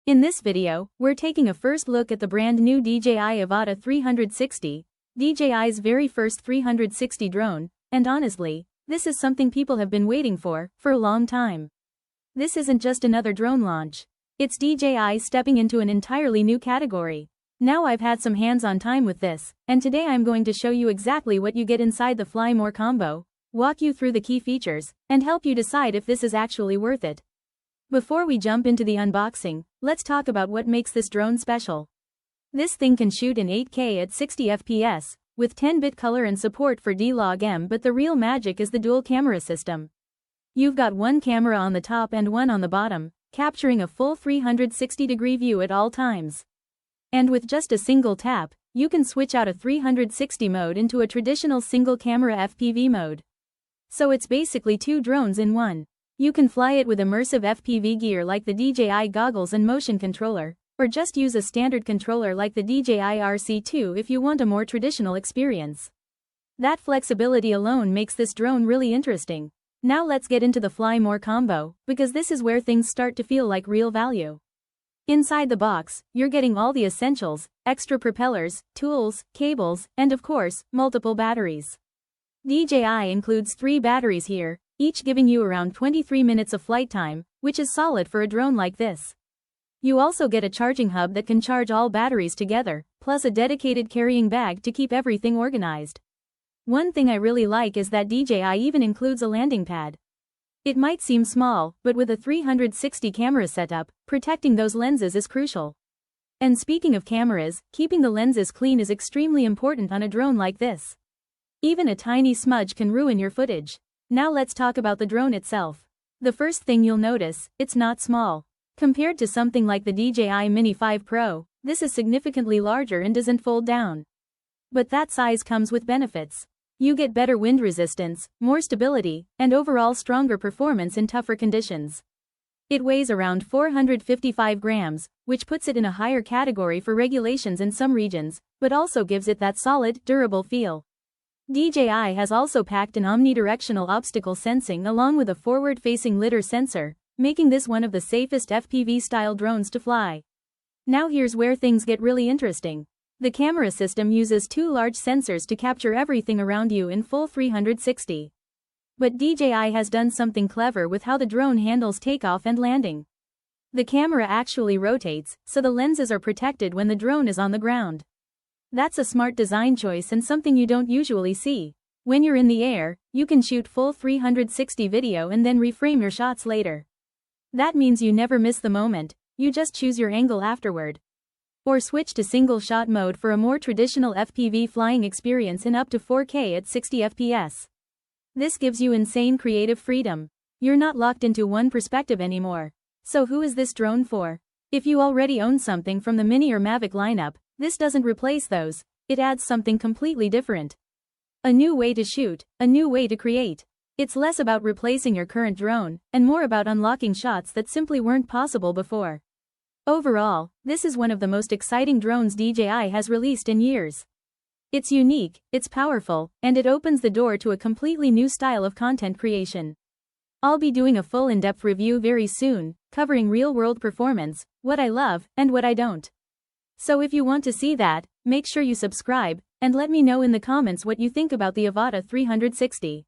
In this video, we're taking a first look at the brand new DJI Avata 360, DJI's very first 360 drone, and honestly, this is something people have been waiting for a long time. This isn't just another drone launch. It's DJI stepping into an entirely new category. Now I've had some hands-on time with this, and today I'm going to show you exactly what you get inside the Fly More combo, walk you through the key features, and help you decide if this is actually worth it. Before we jump into the unboxing, let's talk about what makes this drone special. This thing can shoot in 8K at 60 FPS, with 10-bit color and support for D-Log-M, but the real magic is the dual camera system. You've got one camera on the top and one on the bottom, capturing a full 360-degree view at all times. And with just a single tap, you can switch out a 360 mode into a traditional single-camera FPV mode. So it's basically two drones in one. You can fly it with immersive FPV gear like the DJI goggles and motion controller, or just use a standard controller like the DJI RC2 if you want a more traditional experience. That flexibility alone makes this drone really interesting. Now let's get into the Fly More combo, because this is where things start to feel like real value. Inside the box, you're getting all the essentials, extra propellers, tools, cables, and of course, multiple batteries. DJI includes 3 batteries here, each giving you around 23 minutes of flight time, which is solid for a drone like this. You also get a charging hub that can charge all batteries together, plus a dedicated carrying bag to keep everything organized. One thing I really like is that DJI even includes a landing pad. It might seem small, but with a 360 camera setup, protecting those lenses is crucial. And speaking of cameras, keeping the lenses clean is extremely important on a drone like this. Even a tiny smudge can ruin your footage. Now let's talk about the drone itself. The first thing you'll notice, it's not small. Compared to something like the DJI Mini 5 Pro, this is significantly larger and doesn't fold down. But that size comes with benefits. You get better wind resistance, more stability, and overall stronger performance in tougher conditions. It weighs around 455 grams, which puts it in a higher category for regulations in some regions, but also gives it that solid, durable feel. DJI has also packed an omnidirectional obstacle sensing along with a forward-facing lidar sensor, making this one of the safest FPV-style drones to fly. Now here's where things get really interesting. The camera system uses 2 large sensors to capture everything around you in full 360. But DJI has done something clever with how the drone handles takeoff and landing. The camera actually rotates, so the lenses are protected when the drone is on the ground. That's a smart design choice and something you don't usually see. When you're in the air, you can shoot full 360 video and then reframe your shots later. That means you never miss the moment, you just choose your angle afterward. Or switch to single shot mode for a more traditional FPV flying experience in up to 4K at 60 FPS. This gives you insane creative freedom. You're not locked into one perspective anymore. So who is this drone for? If you already own something from the Mini or Mavic lineup, this doesn't replace those, it adds something completely different. A new way to shoot, a new way to create. It's less about replacing your current drone, and more about unlocking shots that simply weren't possible before. Overall, this is one of the most exciting drones DJI has released in years. It's unique, it's powerful, and it opens the door to a completely new style of content creation. I'll be doing a full in-depth review very soon, covering real-world performance, what I love, and what I don't. So if you want to see that, make sure you subscribe, and let me know in the comments what you think about the Avata 360.